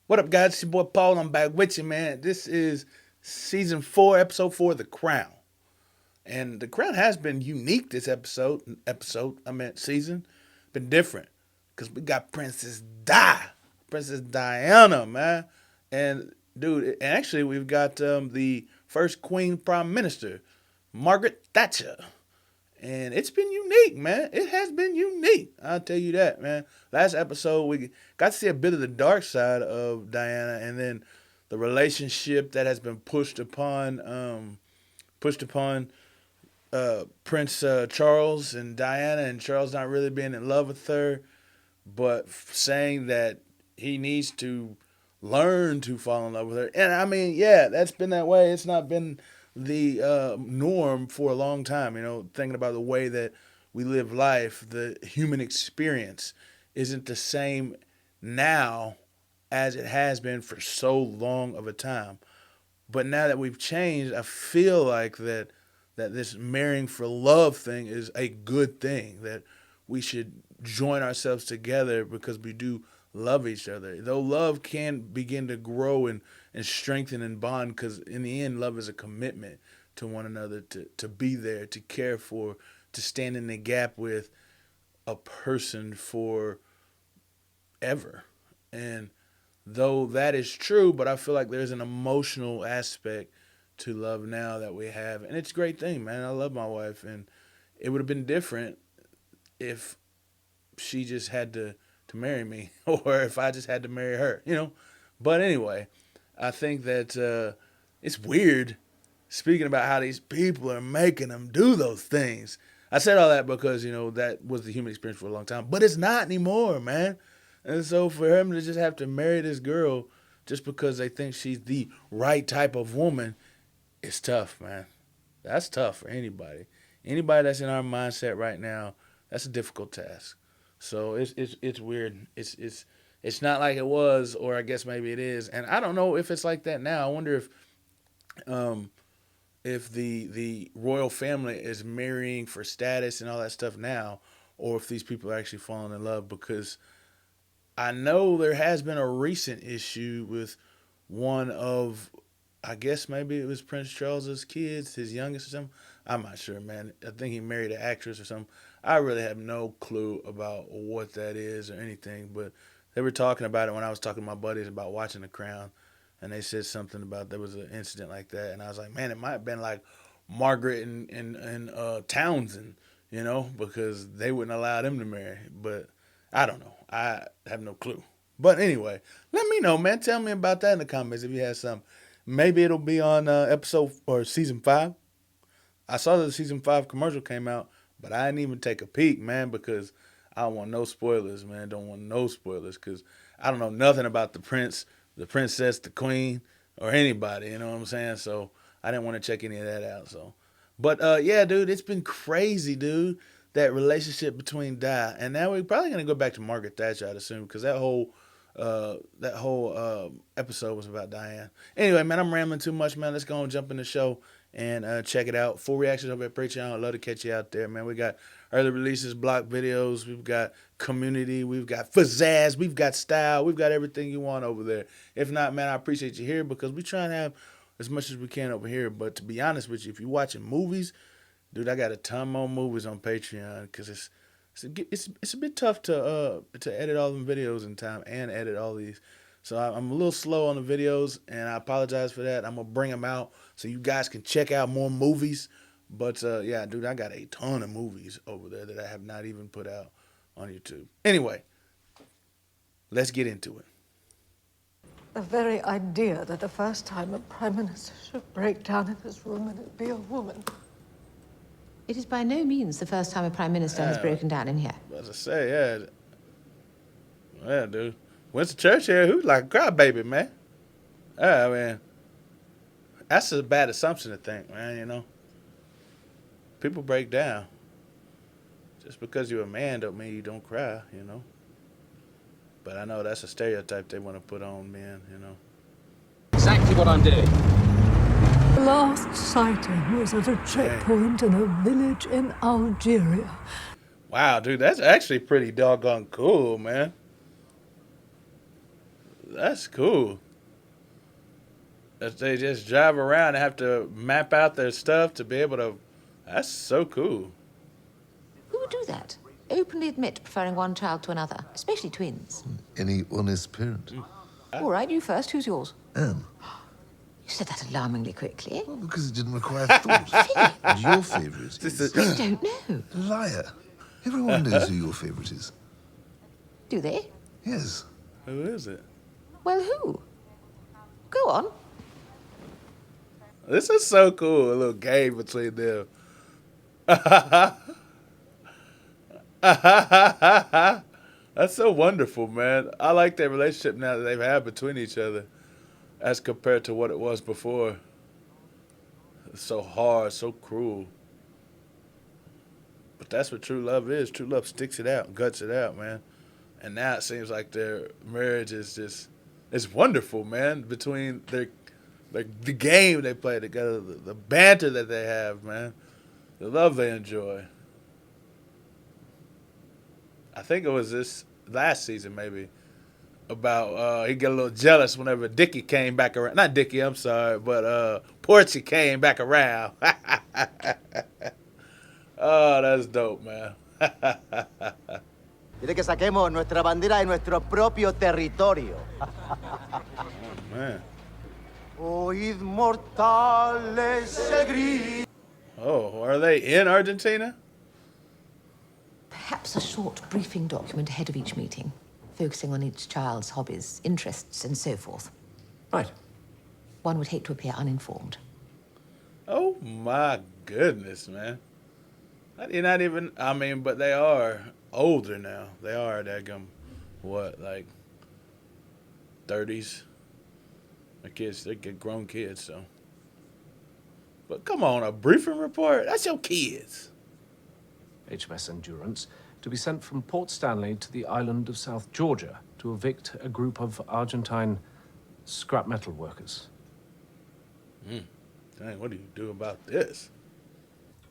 What up, guys? It's your boy Paul. I'm back with you, man. This is season 4, episode 4, The Crown. And The Crown has been unique this season. Been different. Because we got Princess Diana, man. And, dude, actually, we've got the first Queen Prime Minister, Margaret Thatcher. And it's been unique, man. It has been unique. I'll tell you that, man. Last episode, we got to see a bit of the dark side of Diana, and then the relationship that has been pushed upon Prince Charles and Diana, and Charles not really being in love with her, but saying that he needs to learn to fall in love with her. And I mean, yeah, that's been that way. It's not been the norm for a long time. Thinking about the way that we live life, the human experience isn't the same now as it has been for so long of a time. But now that we've changed, I feel like that this marrying for love thing is a good thing. That we should join ourselves together because we do love each other. Though love can begin to grow and strengthen and bond, because in the end, love is a commitment to one another, to be there, to care for, to stand in the gap with a person for ever. And though that is true, but I feel like there's an emotional aspect to love now that we have. And it's a great thing, man. I love my wife. And it would have been different if she just had to marry me or if I just had to marry her. But anyway, I think that it's weird speaking about how these people are making them do those things. I said all that because, that was the human experience for a long time. But it's not anymore, man. And so for him to just have to marry this girl just because they think she's the right type of woman, it's tough, man. That's tough for anybody. Anybody that's in our mindset right now, that's a difficult task. So it's weird. It's not like it was, or I guess maybe it is. And I don't know if it's like that now. I wonder um if the royal family is marrying for status and all that stuff now, or if these people are actually falling in love, because I know there has been a recent issue with one of, I guess maybe it was Prince Charles's kids, his youngest or something. I'm not sure, man. I think he married an actress or something. I really have no clue about what that is or anything, but they were talking about it when I was talking to my buddies about watching The Crown, and they said something about there was an incident like that, and I was like, man, it might have been like Margaret and Townsend, because they wouldn't allow them to marry. But I don't know. I have no clue. But anyway, let me know, man. Tell me about that in the comments if you have some. Maybe it'll be on episode or season 5. I saw that the season 5 commercial came out, but I didn't even take a peek, man, because I don't want no spoilers, man. Don't want no spoilers because I don't know nothing about the prince, the princess, the queen, or anybody. You know what I'm saying? So I didn't want to check any of that out. So, but yeah, dude, it's been crazy, dude. That relationship between Di, and now we're probably gonna go back to Margaret Thatcher, I'd assume, because that whole episode was about Diane. Anyway, man, I'm rambling too much, man. Let's go and jump in the show and check it out. Full reactions over at Patreon. I'd love to catch you out there, man. We got early releases, block videos. We've got community. We've got pizzazz. We've got style. We've got everything you want over there. If not, man, I appreciate you here because we try and have as much as we can over here. But to be honest with you, if you're watching movies, dude, I got a ton more movies on Patreon because it's a bit tough to edit all them videos in time and edit all these. So I'm a little slow on the videos, and I apologize for that. I'm gonna bring them out so you guys can check out more movies. But yeah, dude, I got a ton of movies over there that I have not even put out on YouTube. Anyway, let's get into it. The very idea that the first time a prime minister should break down in this room and it be a woman. It is by no means the first time a prime minister has broken down in here. As I say, yeah, dude. Winston Churchill, who's like a crybaby, man. I mean, that's a bad assumption to think, man. People break down. Just because you're a man don't mean you don't cry. But I know that's a stereotype they want to put on men. Exactly what I'm doing. The last sighting was at a checkpoint in a village in Algeria. Wow, dude, that's actually pretty doggone cool, man. That's cool. If they just drive around and have to map out their stuff to be able to. That's so cool. Who would do that? Openly admit preferring one child to another, especially twins. Any honest parent. All right, you first. Who's yours? Anne. You said that alarmingly quickly. Well, because it didn't require thought. And your favourite is... I don't know. Liar. Everyone knows who your favourite is. Do they? Yes. Who is it? Well, who? Go on. This is so cool. A little game between them. That's so wonderful, man. I like their relationship now that they've had between each other as compared to what it was before. It's so hard, so cruel. But that's what true love is. True love sticks it out, guts it out, man. And now it seems like their marriage is just, it's wonderful, man, between their, like, the game they play together, the banter that they have, man, the love they enjoy. I think it was this last season, maybe, about he got a little jealous whenever Dickie came back around. Not Dickie, I'm sorry, but Portia came back around. Oh, that's dope, man. Quiere que saquemos nuestra bandera de nuestro propio territorio. Man. Oíd mortales el grito. Oh, are they in Argentina? Perhaps a short briefing document ahead of each meeting, focusing on each child's hobbies, interests, and so forth. Right. One would hate to appear uninformed. Oh, my goodness, man. You're not even, I mean, but they are older now. They are, what, like 30s? They're kids, they're grown kids, so. But come on, a briefing report? That's your kids. HMS Endurance, to be sent from Port Stanley to the island of South Georgia to evict a group of Argentine scrap metal workers. Dang, what do you do about this?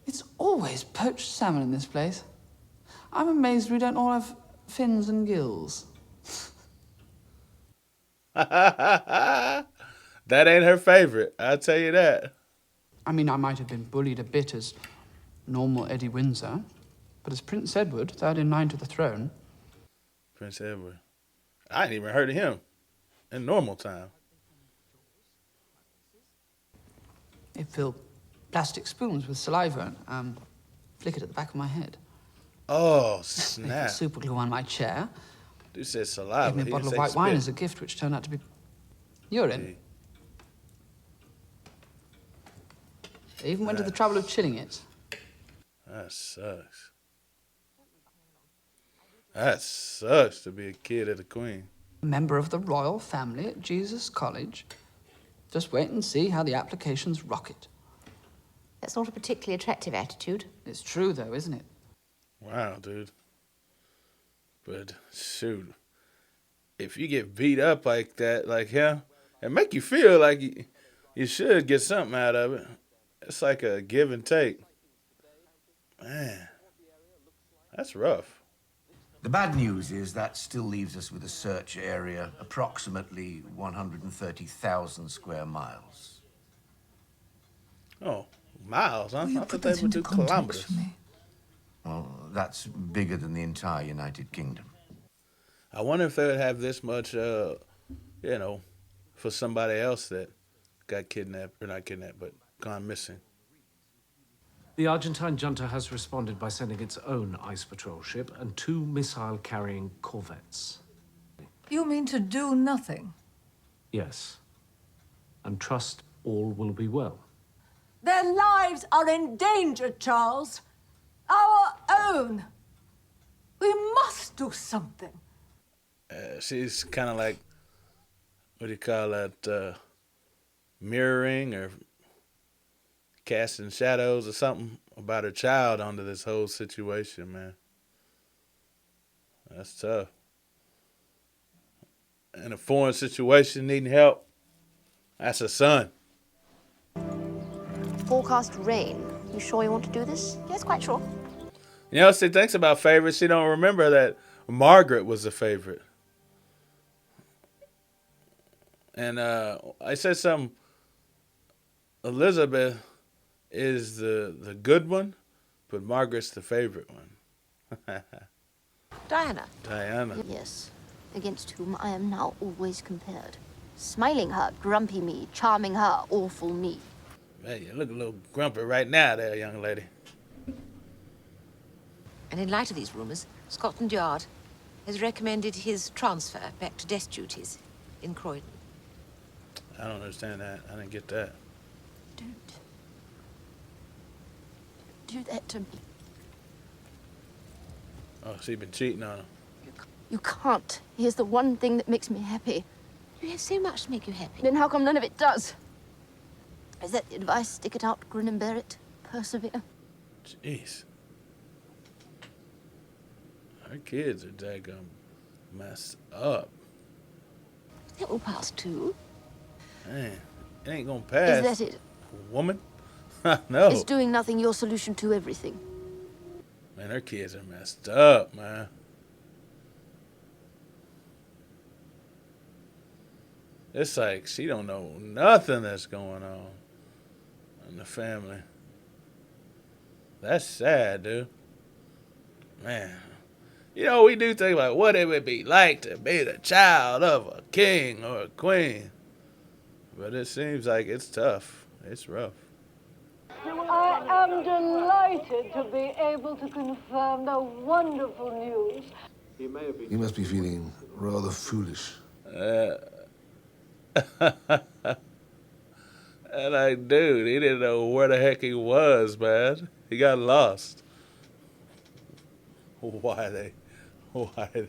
It's always poached salmon in this place. I'm amazed we don't all have fins and gills. That ain't her favorite, I'll tell you that. I mean, I might have been bullied a bit as normal Eddie Windsor, but as Prince Edward, third in line to the throne. Prince Edward. I ain't even heard of him in normal time. They fill plastic spoons with saliva and flick it at the back of my head. Oh, They put snap. super glue on my chair. Dude said saliva. Gave me a He bottle of didn't white say wine spit. as a gift, which turned out to be urine. Hey. They even went to the trouble of chilling it. That sucks. That sucks to be a kid of the Queen. Member of the royal family at Jesus College. Just wait and see how the applications rocket. That's not a particularly attractive attitude. It's true, though, isn't it? Wow, dude. But shoot, if you get beat up like that, like him, it make you feel like you should get something out of it. It's like a give and take. Man, that's rough. The bad news is that still leaves us with a search area approximately 130,000 square miles. Oh, miles, huh? Will you I put thought that they would into do context kilometers. for me? Well, that's bigger than the entire United Kingdom. I wonder if they would have this much, for somebody else that got kidnapped, or not kidnapped, but gone missing. The Argentine junta has responded by sending its own ice patrol ship and 2 missile-carrying corvettes. You mean to do nothing? Yes. And trust all will be well. Their lives are in danger, Charles. Our own. We must do something. She's kind of like, what do you call that, mirroring or casting shadows or something about her child onto this whole situation, man. That's tough. In a foreign situation, needing help, that's her son. Forecast rain. You sure you want to do this? Yes, quite sure. You know, she thinks about favorites. She don't remember that Margaret was a favorite. And I said something. Elizabeth is the good one, but Margaret's the favorite one. Diana. Diana. Yes, against whom I am now always compared. Smiling her, grumpy me. Charming her, awful me. Man, you look a little grumpy right now there, young lady. And in light of these rumours, Scotland Yard has recommended his transfer back to desk duties in Croydon. I don't understand that. I didn't get that. Don't do that to me. Oh, so you've been cheating on him. You can't. Here's the one thing that makes me happy. You have so much to make you happy. Then how come none of it does? Is that the advice? Stick it out, grin and bear it, persevere. Jeez. Our kids are daggum messed up. That will pass too. Man, it ain't gonna pass. Is that it? Woman? No. Is doing nothing your solution to everything? Man, her kids are messed up, man. It's like she don't know nothing that's going on in the family. That's sad, dude. Man. You know, we do think about what it would be like to be the child of a king or a queen. But it seems like it's tough. It's rough. I am delighted to be able to confirm the wonderful news. You must be feeling rather foolish. And like, dude, he didn't know where the heck he was, man. He got lost. Why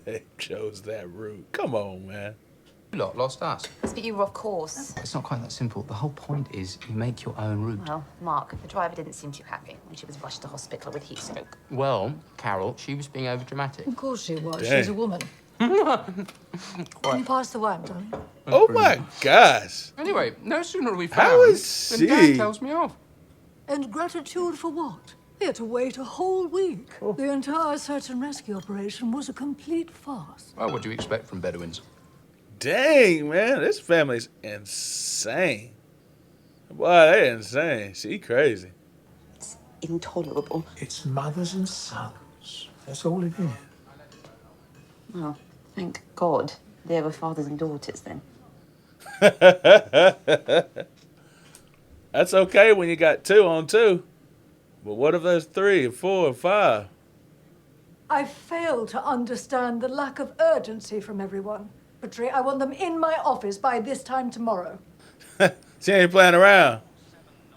they chose that route? Come on, man. You lot lost us. But you were off course. It's not quite that simple. The whole point is you make your own route. Well, Mark, the driver didn't seem too happy when she was rushed to hospital with heat stroke. Well, Carol, she was being overdramatic. Of course she was. Dang. She's a woman. Can you pass the wine, darling? Oh my gosh. Anyway, no sooner are we How found is than she? Dad tells me off. And gratitude for what? They had to wait a whole week. The entire search and rescue operation was a complete farce. Well, what do you expect from Bedouins? Dang, man. This family's insane. Boy, they insane. She crazy. It's intolerable. It's mothers and sons. That's all it is. Well, thank God they were fathers and daughters then. That's okay when you got 2 on 2. But what if there's 3 or 4 or 5? I fail to understand the lack of urgency from everyone. Patri, I want them in my office by this time tomorrow. She ain't playing around.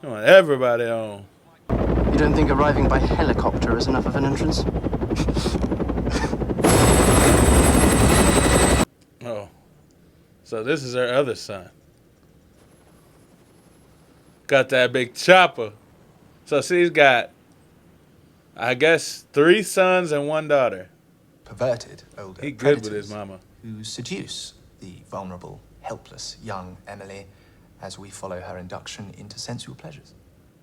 I want everybody on. You don't think arriving by helicopter is enough of an entrance? Oh. So this is her other son. Got that big chopper. So she's got, I guess, 3 sons and 1 daughter. Perverted older He good with predators his mama. who seduce the vulnerable, helpless young Emily as we follow her induction into sensual pleasures.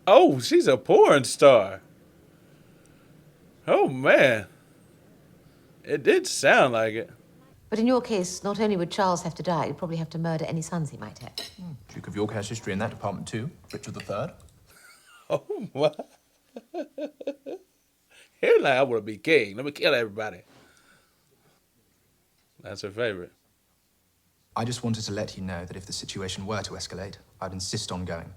Oh, she's a porn star. Oh, man. It did sound like it. But in your case, not only would Charles have to die, you'd probably have to murder any sons he might have. Duke of York has history in that department too. Richard III. Oh, what? He's like, I want to be king. Let me kill everybody. That's her favorite. I just wanted to let you know that if the situation were to escalate, I'd insist on going.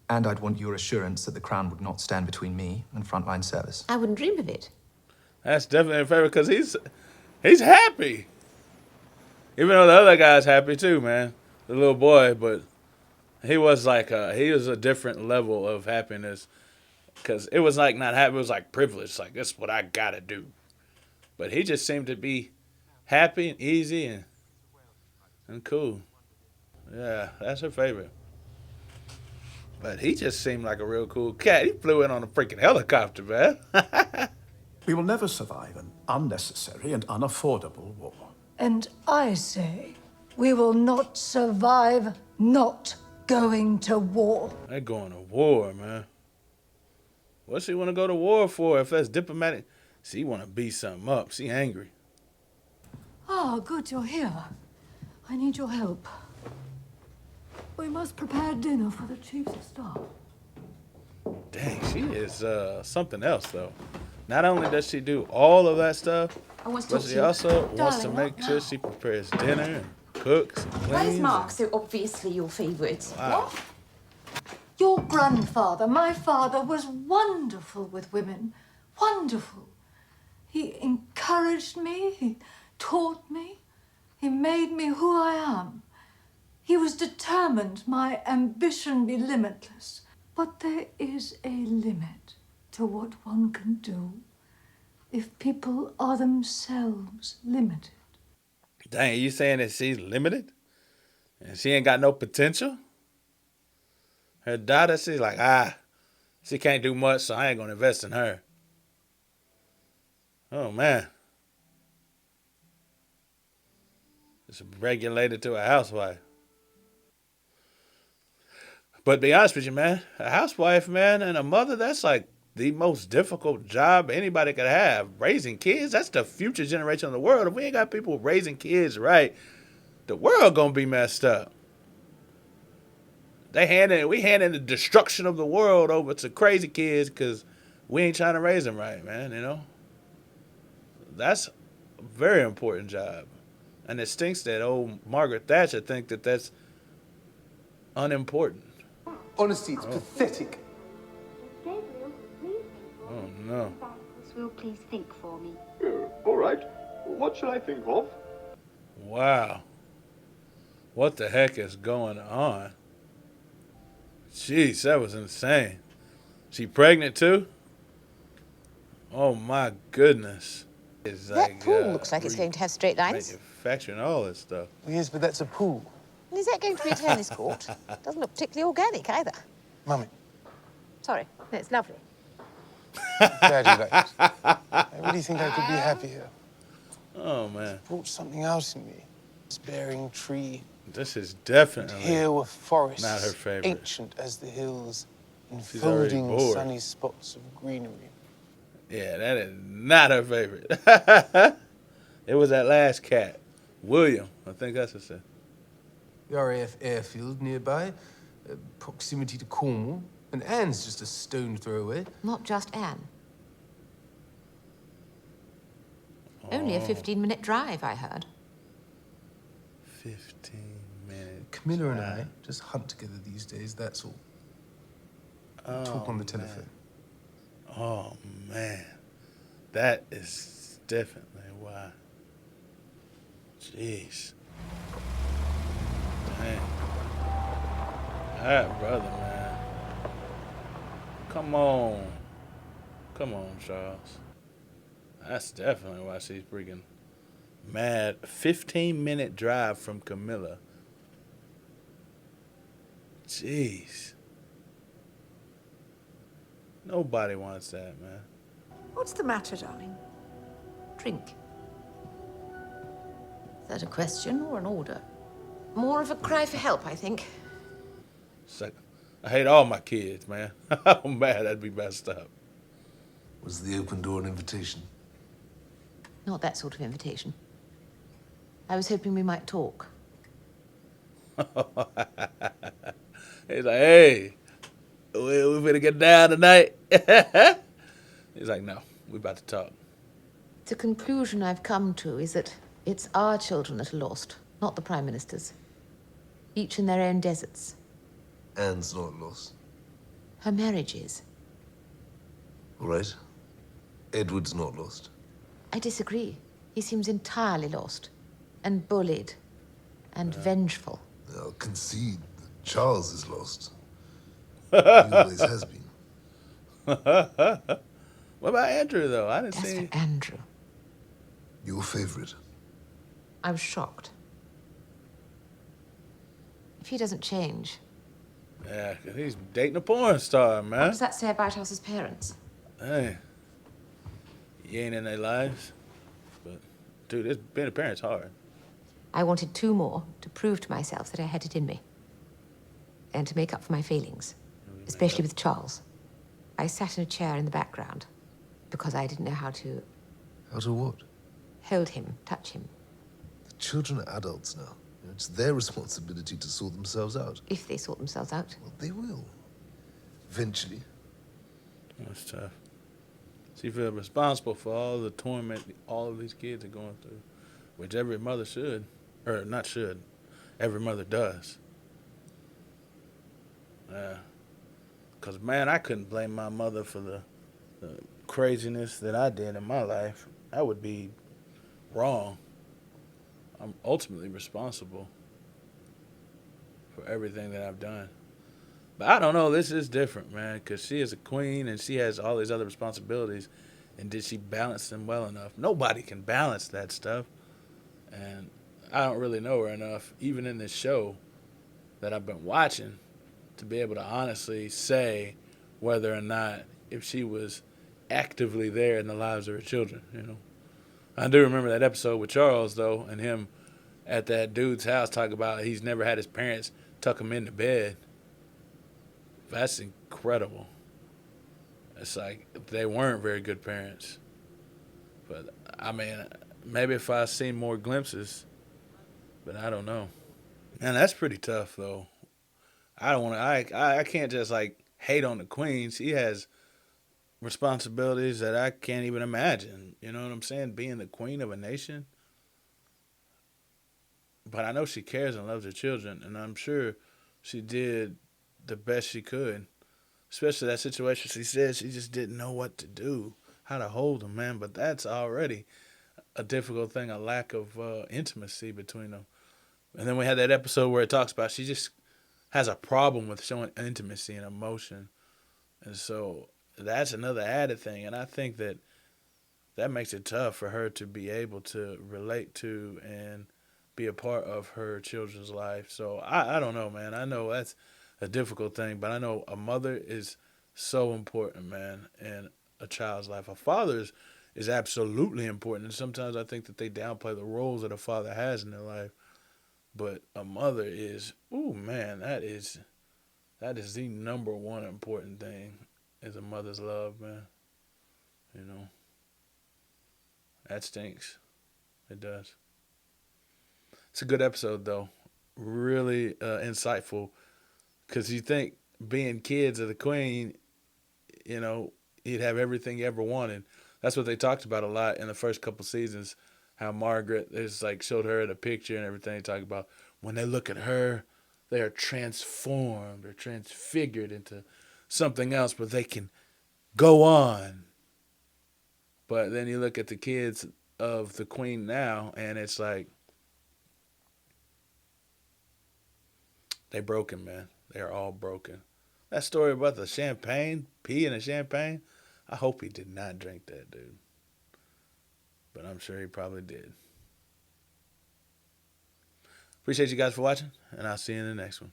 And I'd want your assurance that the Crown would not stand between me and frontline service. I wouldn't dream of it. That's definitely her favorite because he's happy. Even though the other guy's happy too, man. The little boy, but he was like he was a different level of happiness because it was like not happy. It was like privilege. Like, this is what I got to do. But he just seemed to be happy and easy and cool. Yeah, that's her favorite. But he just seemed like a real cool cat. He flew in on a freaking helicopter, man. We will never survive an unnecessary and unaffordable war. And I say, we will not survive not going to war. They're going to war, man. What's she want to go to war for if that's diplomatic? She want to beat something up. She angry. Ah, good, you're here. I need your help. We must prepare dinner for the chiefs of staff. Dang, she is something else, though. Not only does she do all of that stuff, I want to but talk to she you. also wants to Darling, make what sure now? she prepares dinner and cooks and Why is cleans. Mark so obviously your favourite? Wow. What? Your grandfather, my father, was wonderful with women. Wonderful. He encouraged me, he taught me, he made me who I am. He was determined my ambition be limitless. But there is a limit to what one can do if people are themselves limited. Dang, you saying that she's limited? And she ain't got no potential? Her daughter, she's like, she can't do much, so I ain't gonna invest in her. Oh, man. It's regulated to a housewife. But to be honest with you, man, a housewife, man, and a mother, that's like the most difficult job anybody could have. Raising kids, that's the future generation of the world. If we ain't got people raising kids right, the world gonna be messed up. We handing the destruction of the world over to crazy kids because we ain't trying to raise them right, man, you know? That's a very important job. And it stinks that old Margaret Thatcher think that that's unimportant. Honestly, it's pathetic. Gabriel, please. Oh, no. Will please think for me. All right. What shall I think of? Wow. What the heck is going on? Jeez, that was insane. She pregnant too? Oh my goodness. It's That pool looks like it's going to have straight lines. manufacturing all this stuff. Yes, but that's a pool. And is that going to be a tennis court? Doesn't look particularly organic either. Mummy. Sorry, no, it's lovely. Glad you like it. I really think I could be happier. Oh man. It's brought something out in me. This bearing tree. This is definitely Here were forests, not her favorite. ancient as the hills, She's already enfolding bored. sunny spots of greenery. Yeah, that is not her favorite. It was that last cat, William. I think that's what it said. The RAF airfield nearby, proximity to Cornwall, and Anne's just a stone throw away. Not just Anne. Only a 15-minute drive, I heard. 15-minute. Camilla and I just hunt together these days, that's all. Talk on the telephone. Oh man, that is definitely why. Jeez. Dang. That brother, man. Come on, Charles. That's definitely why she's freaking mad. 15-minute drive from Camilla. Jeez. Nobody wants that, man. What's the matter, darling? Drink. Is that a question or an order? More of a cry for help, I think. I hate all my kids, man. Oh, man, that'd be messed up. Was the open door an invitation? Not that sort of invitation. I was hoping we might talk. He's like, hey, we finna get down tonight. He's like, no, we about to talk. The conclusion I've come to is that it's our children that are lost, not the Prime Minister's. Each in their own deserts. Anne's not lost. Her marriage is. All right. Edward's not lost. I disagree. He seems entirely lost. And bullied. And vengeful. I'll concede that Charles is lost. He always has been. What about Andrew, though? I didn't As see. for Andrew, Your favorite. I was shocked. If he doesn't change, Yeah, 'cause he's dating a porn star, what man. does that say about us as parents? Hey, you ain't in their lives. But, dude, being a parent's hard. I wanted 2 more to prove to myself that I had it in me. And to make up for my failings, especially with Charles. I sat in a chair in the background because I didn't know how to How to what? hold him, touch him. The children are adults now. It's their responsibility to sort themselves out. If they sort themselves out. Well, they will. Eventually. That's tough. She feels responsible for all the torment all of these kids are going through, which every mother should, or not should, every mother does. Yeah. Because, man, I couldn't blame my mother for the craziness that I did in my life. That would be wrong. I'm ultimately responsible for everything that I've done. But I don't know. This is different, man, because she is a queen and she has all these other responsibilities. And did she balance them well enough? Nobody can balance that stuff. And I don't really know her enough, even in this show that I've been watching, to be able to honestly say whether or not if she was actively there in the lives of her children, you know. I do remember that episode with Charles, though, and him at that dude's house talking about he's never had his parents tuck him into bed. That's incredible. It's like they weren't very good parents. But, I mean, maybe if I seen more glimpses, but I don't know. Man, that's pretty tough, though. I don't want to, I can't just, like, hate on the queen. She has responsibilities that I can't even imagine. You know what I'm saying? Being the queen of a nation. But I know she cares and loves her children, and I'm sure she did the best she could. Especially that situation. She said she just didn't know what to do, how to hold them, man. But that's already a difficult thing, a lack of intimacy between them. And then we had that episode where it talks about she just has a problem with showing intimacy and emotion. And so that's another added thing. And I think that makes it tough for her to be able to relate to and be a part of her children's life. So I don't know, man. I know that's a difficult thing, but I know a mother is so important, man, in a child's life. A father is absolutely important. And sometimes I think that they downplay the roles that a father has in their life. But a mother is, ooh, man, that is the number one important thing is a mother's love, man. You know, that stinks. It does. It's a good episode, though. Really insightful. Because you think being kids of the queen, you know, he'd have everything he ever wanted. That's what they talked about a lot in the first couple seasons. How Margaret is like showed her the picture and everything. They talk about when they look at her, they are transformed or transfigured into something else, but they can go on. But then you look at the kids of the queen now, and it's like they broken, man. They are all broken. That story about the champagne, pee in the champagne, I hope he did not drink that, dude. But I'm sure he probably did. Appreciate you guys for watching, and I'll see you in the next one.